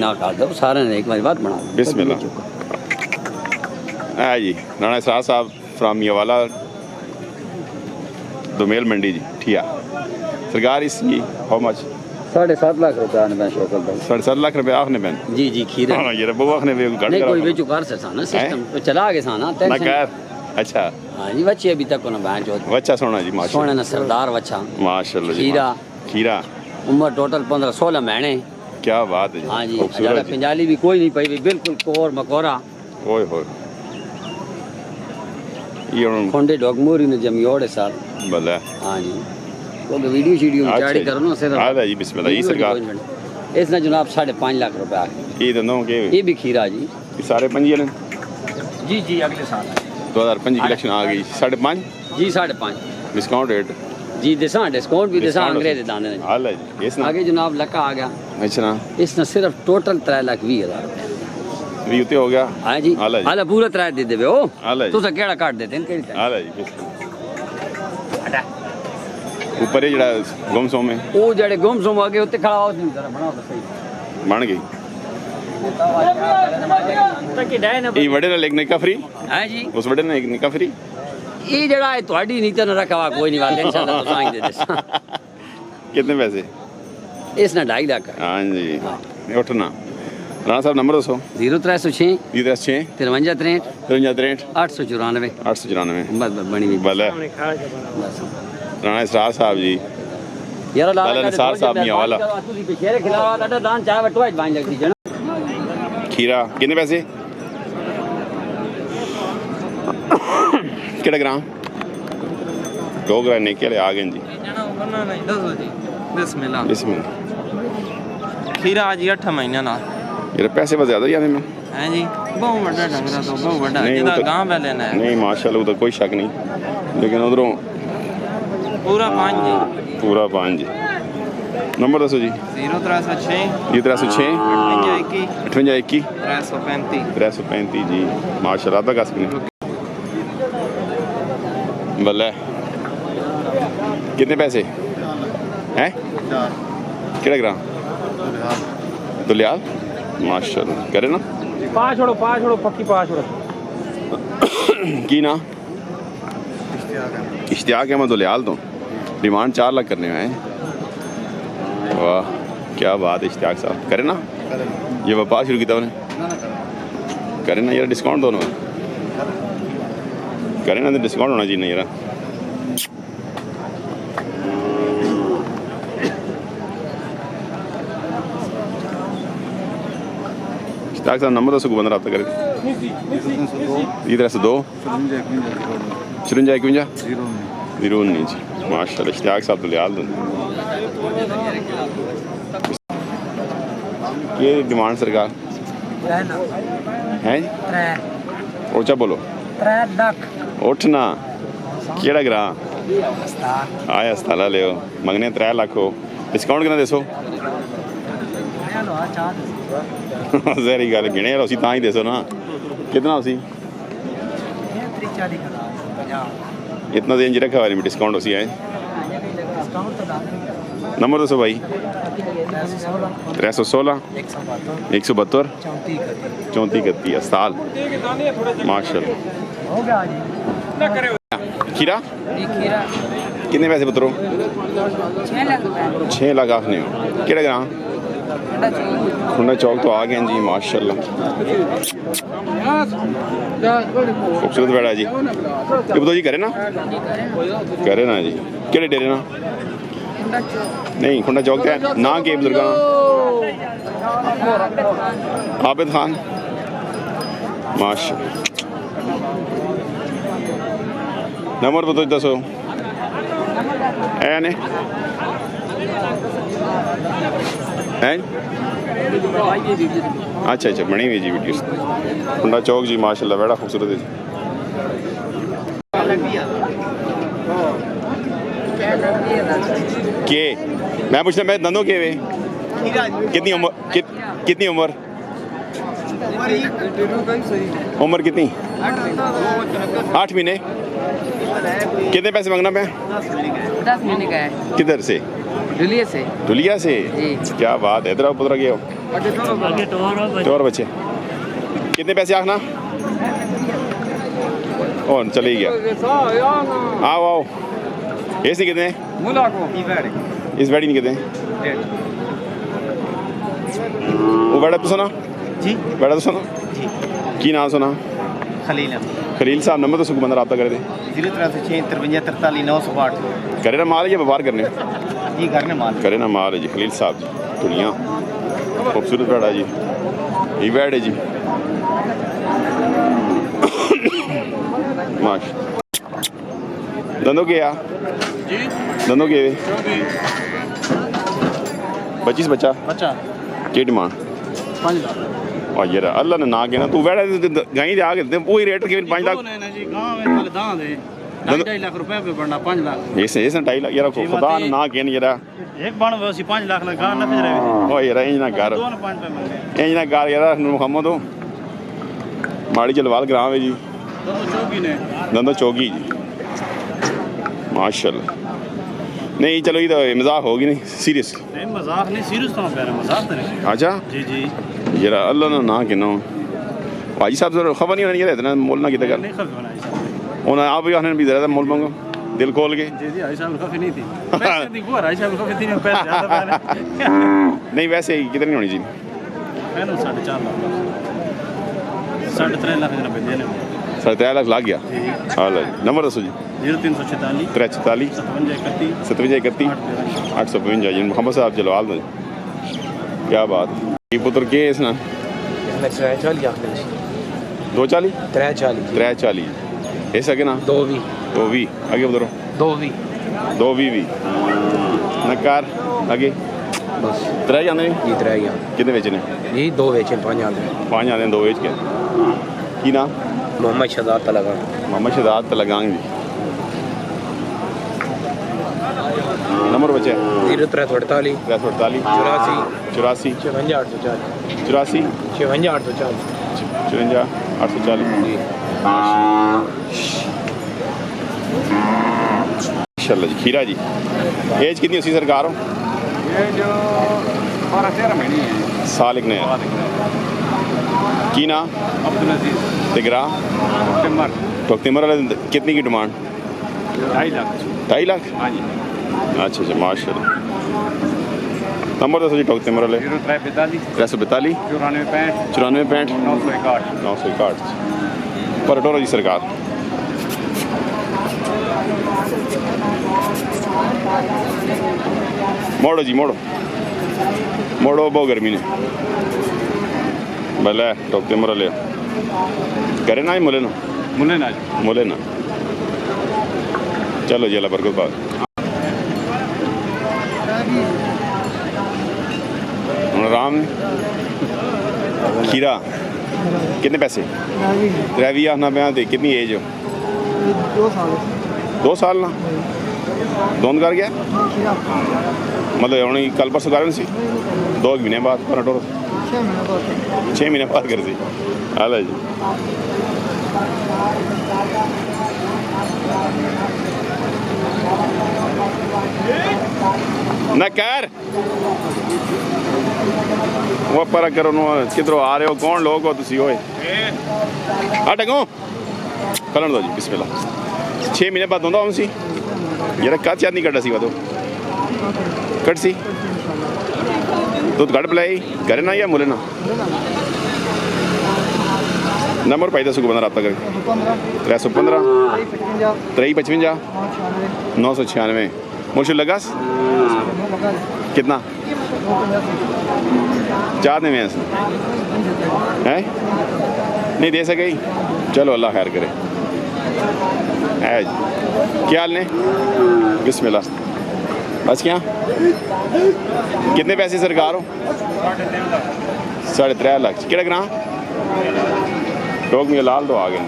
ना कर दो सारे ने एक बार बात बना बिस्मिल्लाह। जी राणा इसरार साहब फ्राम मियावाला दोमेल मंडी जी ठिया सरकार इसकी हाउ मच 7.5 लाख रुपया ने मैं शौकत भाई 7.5 लाख रुपया आखने बैन जी जी खीरा ये रब्बो आखने वे गड़ नहीं कोई बेचू कर से साना सिस्टम तो चला के साना ना टेंशन कर अच्छा हां जी बच्चे अभी तक ना बहन चोद बच्चा सोना जी माशाल्लाह सोने ना सरदार बच्चा माशाल्लाह जी खीरा खीरा उम्र टोटल 15-16 महीने क्या बात है जी हां जी खूबसूरत ज्यादा जी। पंजाली भी कोई नहीं पई बिल्कुल कोर मकोरा ओए होए ये उन खोंडे डॉगमोरी ने जमियोड़े साल भला हां जी तो वीडियो शीडियो अच्छा चाड़ी जी। करो ना सिर्फ आला जी बिस्मिल्लाह ये सरकार इसने जनाब 5.5 लाख रुपया ये दोनों के ये भी खीरा जी ये सारे पंजी ने जी जी अगले साल 2005 की इलेक्शन आ गई 5.5 जी 5.5 डिस्काउंट रेट जी दिशा डिस्काउंट भी दिशा डिस्काउंट अंग्रेज दाने ने आला जी इसना आगे जनाब लका आ गया अच्छा इसने सिर्फ टोटल 3,20,000 भी उते हो गया हां जी आला जी आला पूरा 3 दे देवे ओ आला जी तुसा केड़ा काट देते हैं केड़ी आला जी बिस्मिल्लाह ऊपर ही जड़ा गुमसो में ओ जड़े गुमसुम आगे उत्ते खड़ा हो दी जरा बनाओ तो सही बन गई तक डे ना ये वड़े ना लेक निका फ्री हां जी उस वड़े ना एक निका फ्री ये जड़ा है ਤੁਹਾਡੀ नीति न रखवा कोई नहीं बात इंशाल्लाह तो साइन दे दे कितने पैसे इसने 2.5 लाख का हाँ जी उठना राणा साहब नंबर दसो 0306 6 53 53 894 894 बस बनी हुई भले बस राणा इसरार साहब जी यार लाला निसार साहब मियावाला। ਤੁਸੀਂ ਪਿਛੇ ਖਿਲਾਵਾ ਤੁਹਾਡਾ ਦਾਨ ਚਾਹ ਵਟਵਾ ਬਾਣ ਲੱਗਦੀ ਜਣਾ खीरा कितने पैसे केड़ा ग्राम 2 ग्राम निके आ गए जी जणा करना नहीं दसो जी बिस्मिल्लाह बिस्मिल्लाह खीरा जी 8 महीने ना ये पैसे बस ज्यादा ही आने में है जी बहुत बड़ा डंगरा तो बहुत बड़ा नहीं, जिदा वो तो- गांव पे लेना है नहीं माशाल्लाह उधर कोई शक नहीं लेकिन उधरों पूरा 5 जी पूरा 5 जी नंबर दसो जी 0306 ये 306 51 58 335 335 जी माशाल्लाह तक असकने भले कितने पैसे हैं केड़ा ग्राम दुलियाल माशाल्लाह करे ना पा छोड़ो पक्की पा छोड़ो की ना इश्तियाक अहमद दुलियाल तो डिमांड 4 लाख करने में है वाह क्या बात है इश्तियाक साहब करे ना ये व्यापार शुरू किया उन्हें करे ना यार डिस्काउंट दोनों करे ना तो डिस्काउंट होना चाहिए ना यार इश्तियाक साहब नंबर दसो बंदा रब्ता करे ये 302 53 019 जी माशाल्लाह इश्तियाक साहब दुलियाल ये डिमांड सरकार है ऊंचा बोलो 3 लाख उठना केड़ा ग्रां आया अस्ताला ले मंगने 3 लाख हो डिस्काउंट कितना देसो जहरी गल गिने उसी तां ही देसो ना कितना उसी इतना दें रखा वाले में डिस्काउंट उसी है नंबर दसो भाई 316 172 34 31 अस्ताल माशाल्लाह खीरा कितने पैसे पुत्रो 6 लाख आखने हो केड़ा ग्राम खुन्ना चौक तो आ गए जी माशाल्लाह खूबसूरत बैठा जी ये बताओ जी करे ना जी केड़े डेरे ना नहीं खुन्ना चौक है ना के बुजुर्गा आबिद खान माशा नंबर बताओ दसो है ने हैं अच्छा अच्छा बनी हुई जी वीडियो खुंडा चौक जी माशाल्लाह बड़ा खूबसूरत है जी के मैं पूछना मैं दंदों के वे कितनी उम्र उम्र कितनी 8 महीने कितने पैसे मांगना मैं 10 महीने का है किधर से डुलिया से दुलिया से जी। क्या बात है, इधर आओ पुत्र गए हो तो और बच्चे कितने पैसे आखना और चले ही गया। आओ आओ ऐसे कितने मुला को इस बैडी नहीं कितने वो बैठा तो सुना जी बैठा तो सुना जी की नाम सुना खलील खलील साहब नंबर तो सुख बंदा रब्ता कर दे 0356 करे ना माल या व्यापार करने जी घर ने माल करे ना माल है जी खलील साहब जी दुनिया खूबसूरत बैठा जी ये बैठ है जी माश दंदों के या दंदों के 25 बच्चा बच्चा की डिमांड 5 लाख और यार अल्लाह ने ना कहना तू बैठा गाई दे आगे वही रेट के 5 लाख जी गांव में वाले दां दे 2.5 लाख रुपए पे बढ़ना 5 लाख ऐसे 2.5 लाख यार खुदा ने ना कहना यार एक बन वसी 5 लाख लगा ना फिर रहे ओ यार इंज ना कर दोनों 5 पे मंगे इंज ना कर यार मुहम्मद हो माड़ी जलवाल ग्राम है जी तो चौकी ने दंदो चौकी जी माशाल्लाह नहीं चलो ये तो मजाक होगी नहीं सीरियस नहीं मजाक नहीं सीरियस तो कह रहा मजाक तो नहीं अच्छा जी जी यार अल्लाह ने ना कहना भाई साहब जरा खबर नहीं होनी इतना मोल ना कितना कर नहीं खबर बनाई साहब उन्हें आप भी आने भी ज़्यादा मोल मांगो दिल खोल के जी जी आई साहब काफी नहीं थी पैसे दी को आई साहब काफी थी पैसे ज्यादा पहले नहीं वैसे ही कितनी होनी जी मैंने 4.5 लाख 3.5 लाख रुपए देने 3.5 लाख लग गया हाँ लो नंबर दसो जी 0346 344 57 57 31 855 जी मोहम्मद साहब जलवाल दो क्या बात ये पुत्र के इस ना 340 240 340 340 ऐसा के ना 2 भी 2 भी आगे उधरो 2 भी 2 भी नकार आगे बस 3 जाने ये 3 या कितने बेचने ये 2 बेचे 5 आते 5 जाने 2 बेच के की ना मोहम्मद शहजाद तलगा मोहम्मद शहजाद तलगांग जी नंबर बचे 0348 348 84 54 84 840 54 840 जी माशाल्लाह जी खीरा जी एज कितनी उसी सरकार हो ये जो 12-13 महीने है साल एक नया की ना अब्दुल अजीज तिगरा सितंबर टोकतिमर वाले कितनी की डिमांड 2.5 लाख 2.5 लाख हाँ जी अच्छा अच्छा माशाल्लाह नंबर दसो जी टोकतिमर वाले 0342 342 94 94 65 961 961 पर टोरो जी सरकार मोड़ो जी मोड़ो मोड़ो बहुत गर्मी ने भले टोकते मर ले करे ना ही मुले ना मुले ना चलो जी अल्लाह बरकत बात राम खीरा कितने पैसे ड्राइवी आना बयान दे कितनी एज हो 2 साल ना दोन कर गया मतलब हूँ कल परसों कर सी 2 महीने बाद पर टोर 6 महीने बाद कर सी हाल है जी न कर वो पर करो किधरों आ रहे हो कौन लोग हो तुसी होए टगो कलन दो जी बिस्मिल्लाह 6 महीने बाद होंदा हम सी यार कद याद नहीं कटा सी वो कट सी दूध घट पिलाई घरे ना या मुले ना नंबर पाई दसो बंदा रब्ता करे 315 355 996 मुर्शिद लगास कितना 4 में है नहीं दे सके चलो अल्लाह खैर करे है क्या हाल ने बिस्मिल्लाह बस क्या कितने पैसे सरकार हो 3.5 लाख केड़ा ग्रां टोक में लाल तो आ गए